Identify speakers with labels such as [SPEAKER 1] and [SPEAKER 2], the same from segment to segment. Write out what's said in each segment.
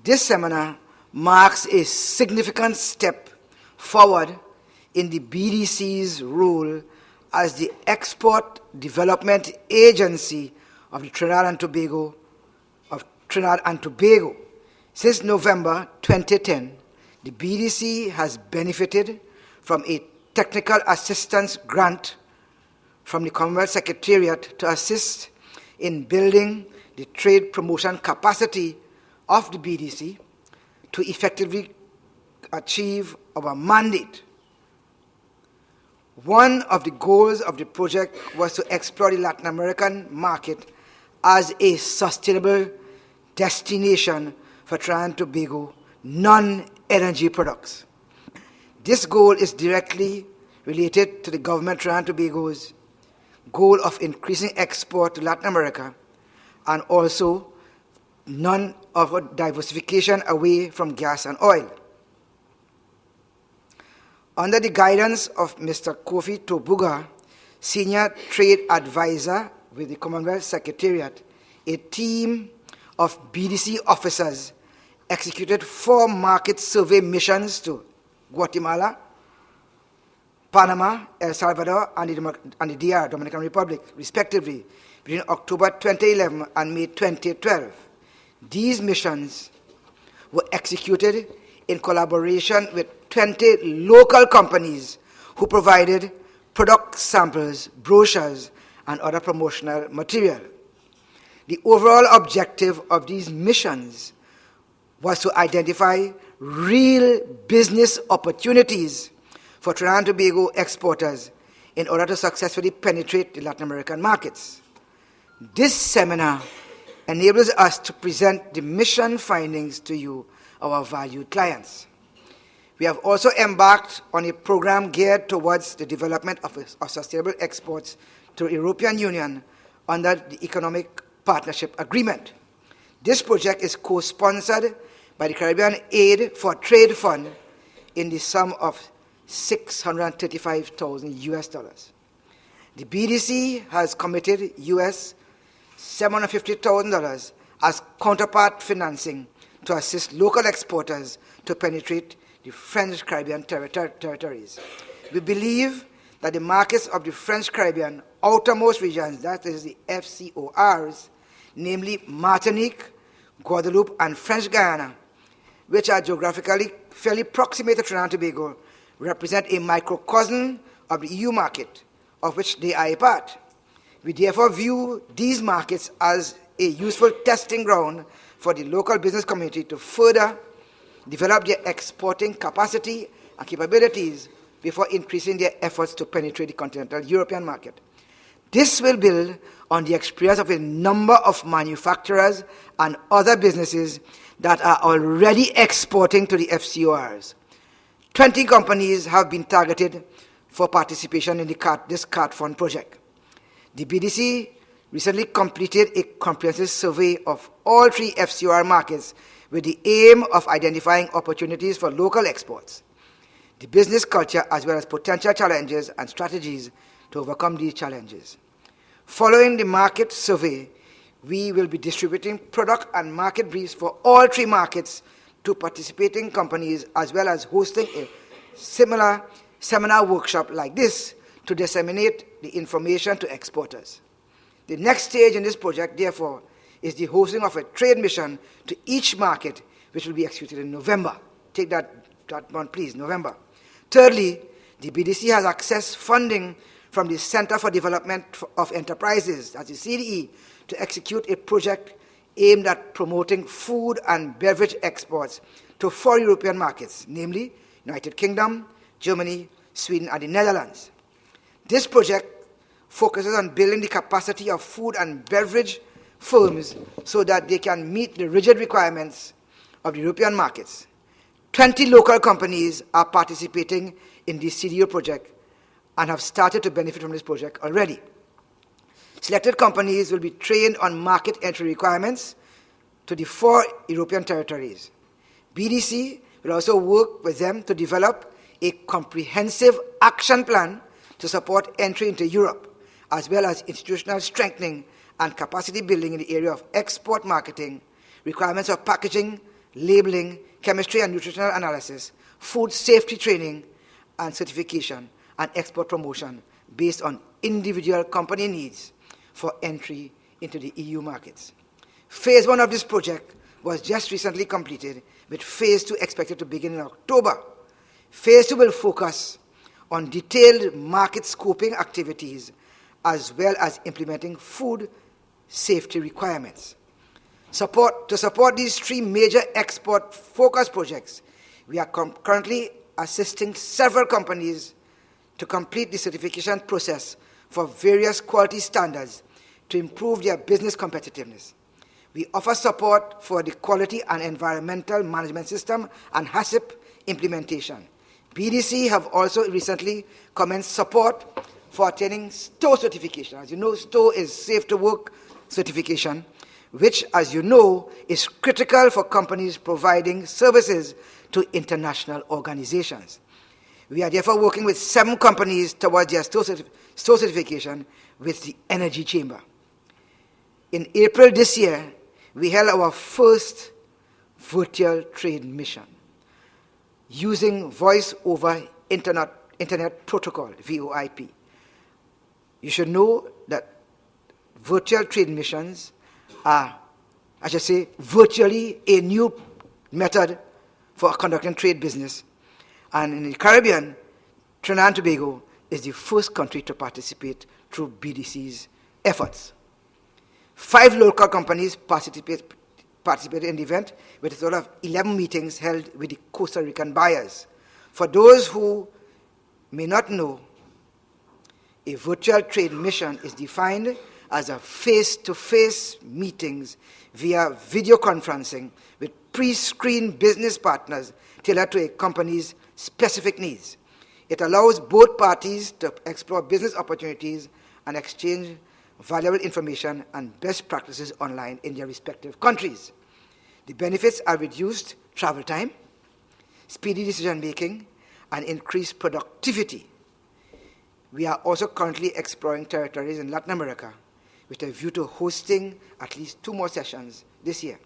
[SPEAKER 1] This seminar marks a significant step forward in the BDC's role as the Export Development Agency of the Trinidad and Tobago. Since November 2010, the BDC has benefited from a technical assistance grant from the Commonwealth Secretariat to assist in building the trade promotion capacity of the BDC to effectively achieve our mandate. One of the goals of the project was to explore the Latin American market as a sustainable destination for Trinidad and Tobago non-energy products. This goal is directly related to the government of Trinidad and Tobago's goal of increasing export to Latin America and also of diversification away from gas and oil. Under the guidance of Mr. Kofi Tobuga, Senior Trade Advisor with the Commonwealth Secretariat, a team of BDC officers executed 4 market survey missions to Guatemala, Panama, El Salvador, and the DR, Dominican Republic, respectively, between October 2011 and May 2012. These missions were executed in collaboration with 20 local companies who provided product samples, brochures, and other promotional material. The overall objective of these missions was to identify real business opportunities for Trinidad and Tobago exporters in order to successfully penetrate the Latin American markets. This seminar enables us to present the mission findings to you, our valued clients. We have also embarked on a program geared towards the development of sustainable exports to the European Union under the Economic Partnership Agreement. This project is co-sponsored by the Caribbean Aid for Trade Fund in the sum of $635,000. The BDC has committed $750,000 as counterpart financing to assist local exporters to penetrate the French Caribbean territories. We believe that the markets of the French Caribbean outermost regions, that is the FCORs, namely Martinique, Guadeloupe, and French Guiana, which are geographically fairly proximate to Trinidad and Tobago, represent a microcosm of the EU market, of which they are a part. We therefore view these markets as a useful testing ground for the local business community to further develop their exporting capacity and capabilities before increasing their efforts to penetrate the continental European market. This will build on the experience of a number of manufacturers and other businesses that are already exporting to the FCORs. 20 companies have been targeted for participation in this CART Fund project. The BDC recently completed a comprehensive survey of all 3 FCOR markets with the aim of identifying opportunities for local exports, the business culture, as well as potential challenges and strategies to overcome these challenges. Following the market survey, we will be distributing product and market briefs for all 3 markets to participating companies, as well as hosting a similar seminar workshop like this to disseminate the information to exporters. The next stage in this project, therefore, is the hosting of a trade mission to each market, which will be executed in November. Take that one, please, November. Thirdly, the BDC has accessed funding from the Center for Development of Enterprises, that's the CDE, to execute a project aimed at promoting food and beverage exports to 4 European markets, namely United Kingdom, Germany, Sweden, and the Netherlands. This project focuses on building the capacity of food and beverage firms so that they can meet the rigid requirements of the European markets. 20 local companies are participating in the CDO project and have started to benefit from this project already. Selected companies will be trained on market entry requirements to the 4 European territories. BDC will also work with them to develop a comprehensive action plan to support entry into Europe, as well as institutional strengthening and capacity building in the area of export marketing, requirements of packaging, labeling, chemistry and nutritional analysis, food safety training and certification, and export promotion based on individual company needs for entry into the EU markets. Phase 1 of this project was just recently completed, with Phase 2 expected to begin in October. Phase 2 will focus on detailed market scoping activities as well as implementing food safety requirements. To support these 3 major export-focused projects, we are currently assisting several companies to complete the certification process for various quality standards to improve their business competitiveness. We offer support for the Quality and Environmental Management System and HACCP implementation. BDC have also recently commenced support for attaining STOW certification. As you know, STOW is Safe to Work certification, which, as you know, is critical for companies providing services to international organizations. We are therefore working with 7 companies towards their STOW certification with the Energy Chamber. In April this year, we held our first virtual trade mission using Voice over Internet Protocol, VoIP. You should know that virtual trade missions are, I should say, virtually a new method for conducting trade business. And in the Caribbean, Trinidad and Tobago is the first country to participate through BDC's efforts. 5 local companies participated in the event, with a total of 11 meetings held with the Costa Rican buyers. For those who may not know, a virtual trade mission is defined as a face-to-face meetings via video conferencing with pre-screened business partners tailored to a company's specific needs. It allows both parties to explore business opportunities and exchange valuable information and best practices online in their respective countries. The benefits are reduced travel time, speedy decision-making, and increased productivity. We are also currently exploring territories in Latin America with a view to hosting at least 2 more sessions this year.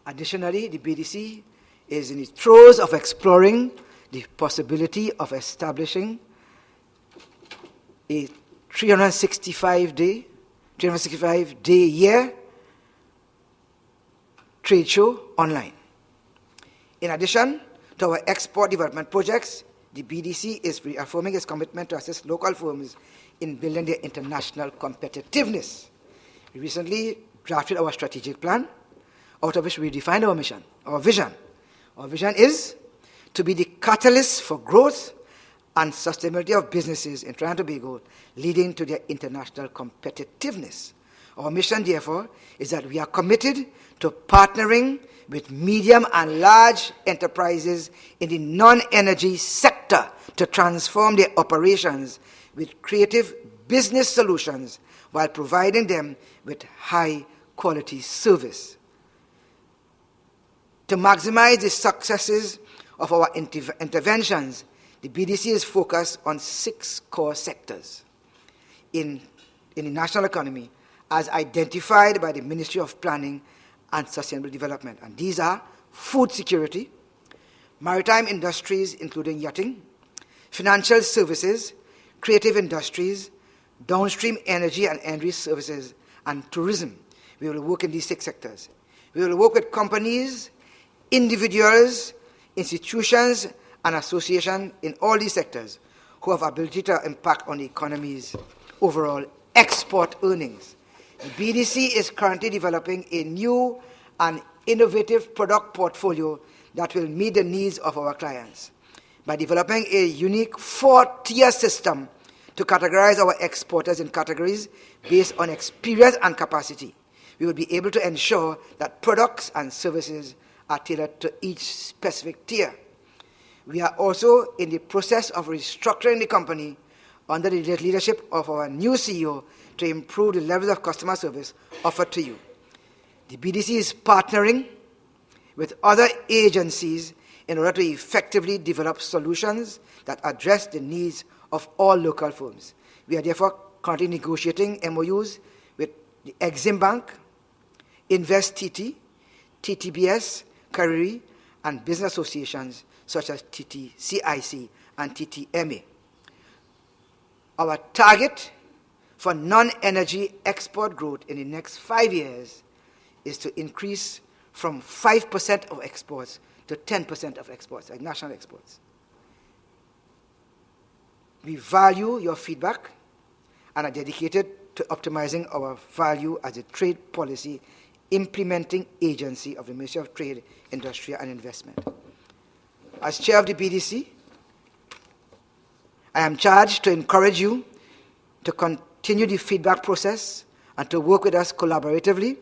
[SPEAKER 1] Additionally, the BDC is in the throes of exploring the possibility of establishing a 365-day year trade show online. In addition to our export development projects, the BDC is reaffirming its commitment to assist local firms in building their international competitiveness. We recently drafted our strategic plan, out of which we defined our mission, our vision. Our vision is to be the catalyst for growth and sustainability of businesses in Trinidad and Tobago, leading to their international competitiveness. Our mission, therefore, is that we are committed to partnering with medium and large enterprises in the non-energy sector to transform their operations with creative business solutions while providing them with high-quality service. To maximize the successes of our interventions, the BDC is focused on 6 core sectors in the national economy as identified by the Ministry of Planning and Sustainable Development. And these are food security, maritime industries including yachting, financial services, creative industries, downstream energy and energy services, and tourism. We will work in these 6 sectors. We will work with companies, individuals, institutions, and associations in all these sectors who have ability to impact on the economy's overall export earnings. The BDC is currently developing a new and innovative product portfolio that will meet the needs of our clients. By developing a unique 4-tier system to categorize our exporters in categories based on experience and capacity, we will be able to ensure that products and services are tailored to each specific tier. We are also in the process of restructuring the company under the leadership of our new CEO to improve the levels of customer service offered to you. The BDC is partnering with other agencies in order to effectively develop solutions that address the needs of all local firms. We are therefore currently negotiating MOUs with the Exim Bank, Invest TT, TTBS, Kariri, and business associations such as TTCIC and TTMA. Our target for non-energy export growth in the next 5 years is to increase from 5% of exports to 10% of exports, like national exports. We value your feedback and are dedicated to optimizing our value as a trade policy implementing agency of the Ministry of Trade, Industry and Investment. As chair of the BDC, I am charged to encourage you to continue the feedback process and to work with us collaboratively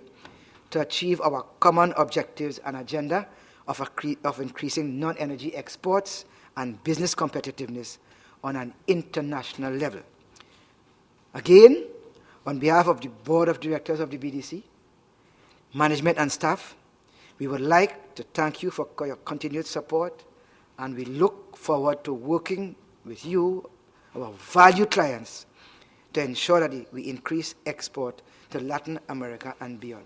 [SPEAKER 1] to achieve our common objectives and agenda of increasing non-energy exports and business competitiveness on an international level. Again, on behalf of the Board of Directors of the BDC, management and staff, we would like to thank you for your continued support, and we look forward to working with you, our valued clients, to ensure that we increase export to Latin America and beyond.